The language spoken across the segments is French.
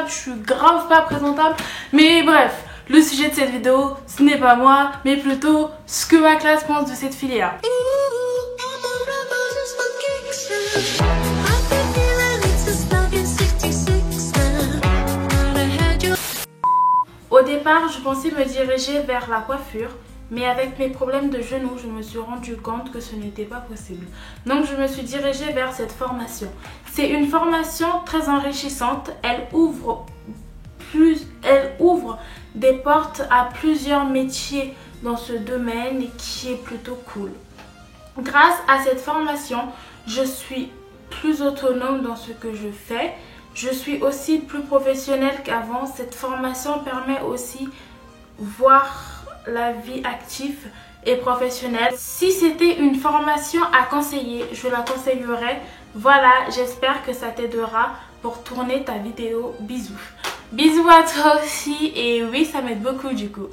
Je suis grave pas présentable. Mais bref, le sujet de cette vidéo, ce n'est pas moi, mais plutôt ce que ma classe pense de cette filière. Au départ, je pensais me diriger vers la coiffure, mais avec mes problèmes de genoux, je me suis rendu compte que ce n'était pas possible. Donc je me suis dirigée vers cette formation. C'est une formation très enrichissante, elle ouvre des portes à plusieurs métiers dans ce domaine qui est plutôt cool. Grâce à cette formation, je suis plus autonome dans ce que je fais. Je suis aussi plus professionnelle qu'avant. Cette formation permet aussi voir la vie active et professionnelle. Si c'était une formation à conseiller, je la conseillerais. Voilà, j'espère que ça t'aidera pour tourner ta vidéo. Bisous. Bisous à toi aussi et oui, ça m'aide beaucoup du coup.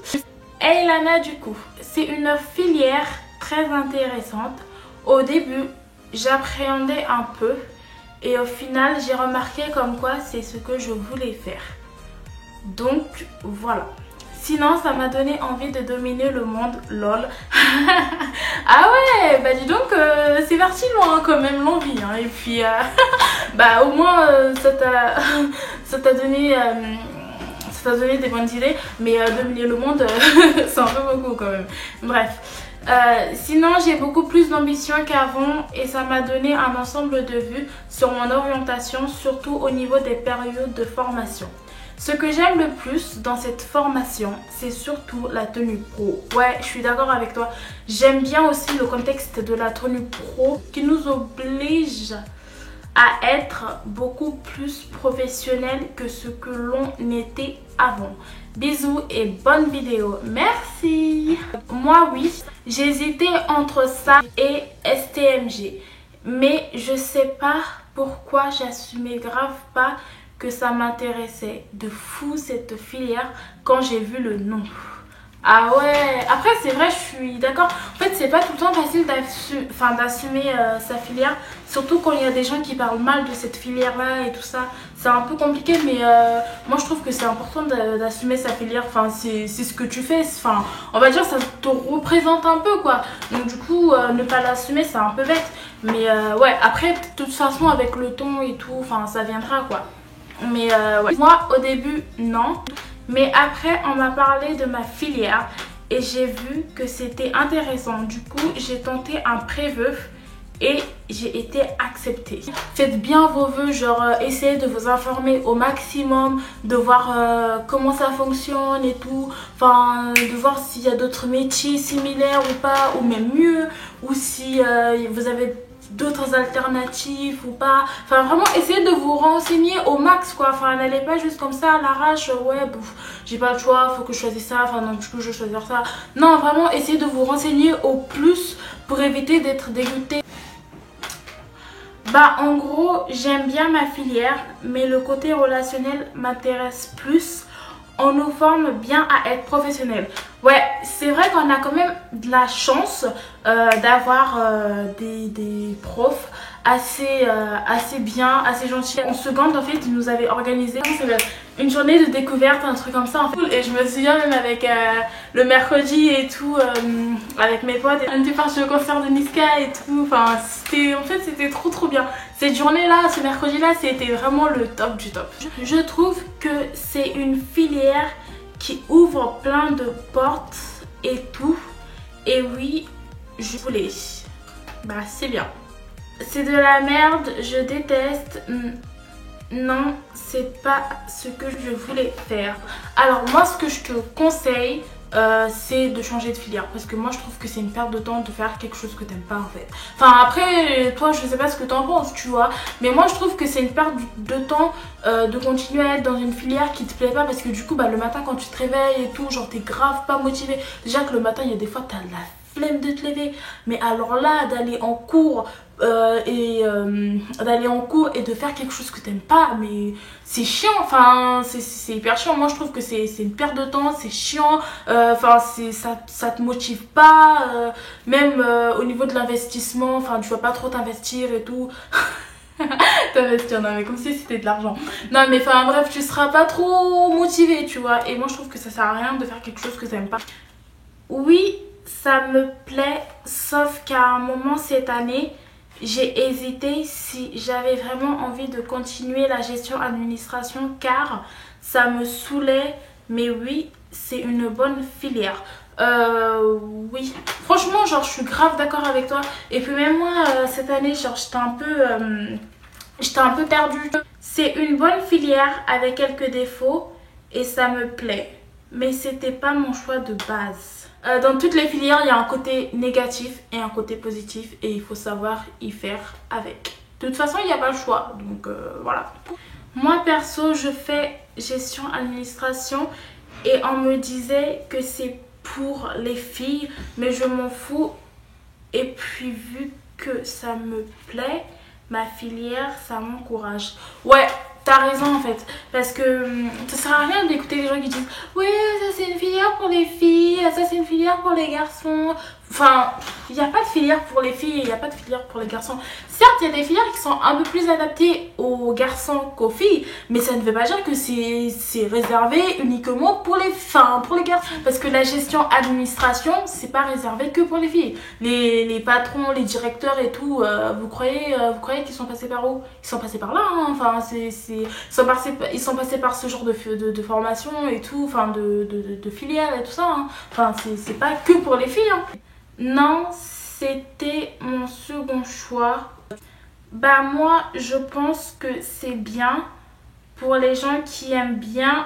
Hey Lana, du coup, c'est une filière très intéressante. Au début, j'appréhendais un peu. Et au final, j'ai remarqué comme quoi c'est ce que je voulais faire. Donc, voilà. Sinon, ça m'a donné envie de dominer le monde, lol. Ah ouais, bah dis donc, c'est parti loin quand même l'envie. Hein. Et puis, bah au moins, ça t'a donné des bonnes idées. Mais dominer le monde, c'est un peu beaucoup quand même. Bref. Sinon j'ai beaucoup plus d'ambition qu'avant et ça m'a donné un ensemble de vues sur mon orientation, surtout au niveau des périodes de formation. Ce que j'aime le plus dans cette formation, c'est surtout la tenue pro. Ouais, je suis d'accord avec toi. J'aime bien aussi le contexte de la tenue pro qui nous oblige à être beaucoup plus professionnel que ce que l'on était avant. Bisous et bonne vidéo. Merci. Moi oui, j'hésitais entre ça et STMG. Mais je sais pas pourquoi j'assumais grave pas que ça m'intéressait de fou cette filière quand j'ai vu le nom. Ah ouais, après c'est vrai, je suis d'accord. En fait, c'est pas tout le temps facile d'assumer sa filière. Surtout quand il y a des gens qui parlent mal de cette filière-là et tout ça. C'est un peu compliqué, mais moi je trouve que c'est important d'assumer sa filière. Enfin, c'est ce que tu fais. Enfin, on va dire ça te représente un peu, quoi. Donc du coup, ne pas l'assumer, c'est un peu bête. Mais ouais, après, de toute façon, avec le ton et tout, enfin, ça viendra, quoi. Mais ouais. Moi, au début, non. Mais après, on m'a parlé de ma filière et j'ai vu que c'était intéressant. Du coup, j'ai tenté un pré-vœu et j'ai été acceptée. Faites bien vos vœux, genre essayez de vous informer au maximum, de voir comment ça fonctionne et tout. Enfin, de voir s'il y a d'autres métiers similaires ou pas, ou même mieux, ou si vous avez d'autres alternatives ou pas. Enfin vraiment essayez de vous renseigner au max quoi. Enfin n'allez pas juste comme ça à l'arrache, ouais j'ai pas le choix, faut que je choisisse ça, enfin non du coup je vais choisir ça. Non vraiment essayez de vous renseigner au plus pour éviter d'être dégoûté. Bah en gros j'aime bien ma filière mais le côté relationnel m'intéresse plus. On nous forme bien à être professionnel. Ouais, c'est vrai qu'on a quand même de la chance d'avoir des profs assez bien, assez gentils. En seconde, en fait, ils nous avaient organisé une journée de découverte, un truc comme ça. En fait. Et je me souviens même avec le mercredi et tout, avec mes potes. On était partis au concert de Niska et tout. Enfin, c'était trop bien. Cette journée-là, ce mercredi-là, c'était vraiment le top du top. Je trouve que c'est une filière qui ouvre plein de portes et tout. Et oui, je voulais. Bah, c'est bien. C'est de la merde, je déteste. Non, c'est pas ce que je voulais faire. Alors moi, ce que je te conseille, c'est de changer de filière. Parce que moi, je trouve que c'est une perte de temps de faire quelque chose que t'aimes pas en fait. Enfin après, toi, je sais pas ce que t'en penses, tu vois. Mais moi, je trouve que c'est une perte de temps de continuer à être dans une filière qui te plaît pas. Parce que du coup, bah, le matin, quand tu te réveilles et tout, genre t'es grave pas motivé. Déjà que le matin, il y a des fois, t'as de la flemme de te lever. Mais alors là, d'aller en cours et de faire quelque chose que t'aimes pas, mais c'est chiant, enfin c'est hyper chiant. Moi je trouve que c'est une perte de temps, c'est chiant, enfin ça te motive pas, même au niveau de l'investissement, enfin tu vas pas trop t'investir et tout. T'investir, non mais comme si c'était de l'argent. Non mais enfin bref, tu seras pas trop motivé, tu vois. Et moi je trouve que ça sert à rien de faire quelque chose que t'aimes pas. Oui, ça me plaît, sauf qu'à un moment cette année, j'ai hésité si j'avais vraiment envie de continuer la gestion administration car ça me saoulait. Mais oui, c'est une bonne filière. Oui, franchement, genre, je suis grave d'accord avec toi. Et puis même moi, cette année, genre, j'étais un peu perdue. C'est une bonne filière avec quelques défauts et ça me plaît. Mais c'était pas mon choix de base. Dans toutes les filières, il y a un côté négatif et un côté positif et il faut savoir y faire avec. De toute façon, il n'y a pas le choix. Donc voilà. Moi, perso, je fais gestion administration et on me disait que c'est pour les filles, mais je m'en fous. Et puis, vu que ça me plaît, ma filière, ça m'encourage. Ouais, t'as raison en fait. Parce que ça sert à rien d'écouter les gens qui disent oui, ça c'est une filière pour les filles, ça c'est une filière pour les garçons. Enfin, il n'y a pas de filière pour les filles, il n'y a pas de filière pour les garçons. Certes, il y a des filières qui sont un peu plus adaptées aux garçons qu'aux filles, mais ça ne veut pas dire que c'est réservé uniquement pour pour les garçons. Parce que la gestion administration, c'est pas réservé que pour les filles. Les patrons, les directeurs et tout, vous croyez qu'ils sont passés par où? Ils sont passés par là, hein. Enfin, ils sont passés par ce genre de formation et tout, enfin de filière et tout ça, hein. Enfin, c'est pas que pour les filles, hein. Non, c'était mon second choix. Bah moi, je pense que c'est bien pour les gens qui aiment bien...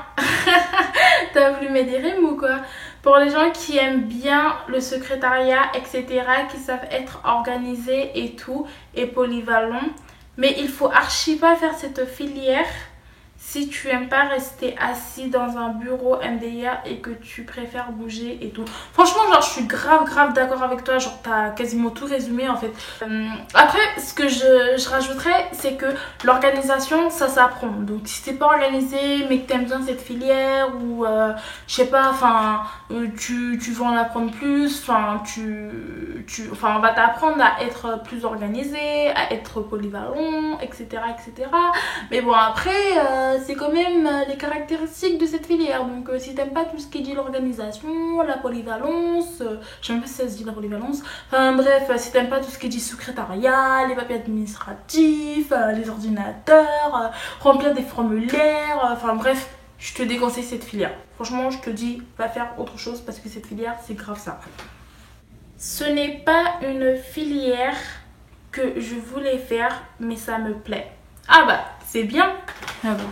T'as voulu m'aider rimes ou quoi? Pour les gens qui aiment bien le secrétariat, etc., qui savent être organisés et tout, et polyvalents. Mais il faut archi pas faire cette filière si tu aimes pas rester assis dans un bureau MDR et que tu préfères bouger et tout. Franchement, genre, je suis grave d'accord avec toi. Genre, t'as quasiment tout résumé en fait. Après, ce que je rajouterais, c'est que l'organisation, ça s'apprend. Donc, si t'es pas organisé, mais que t'aimes bien cette filière ou je sais pas, enfin, tu veux en apprendre plus, enfin, enfin, on va t'apprendre à être plus organisé, à être polyvalent, etc. Mais bon, après, c'est quand même les caractéristiques de cette filière. Donc, si t'aimes pas tout ce qui dit l'organisation, la polyvalence, je sais même pas si ça se dit la polyvalence. Enfin, bref, si t'aimes pas tout ce qui dit secrétariat, les papiers administratifs, les ordinateurs, remplir des formulaires, enfin, bref, je te déconseille cette filière. Franchement, je te dis, va faire autre chose parce que cette filière, c'est grave ça. Ce n'est pas une filière que je voulais faire, mais ça me plaît. Ah bah, c'est bien. Ah bon.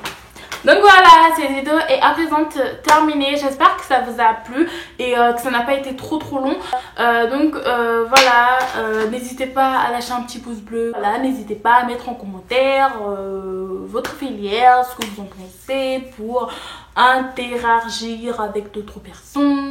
Donc voilà, cette vidéo est à présent terminée. J'espère que ça vous a plu et que ça n'a pas été trop long. Voilà, n'hésitez pas à lâcher un petit pouce bleu. Voilà, n'hésitez pas à mettre en commentaire votre filière, ce que vous en pensez pour interagir avec d'autres personnes.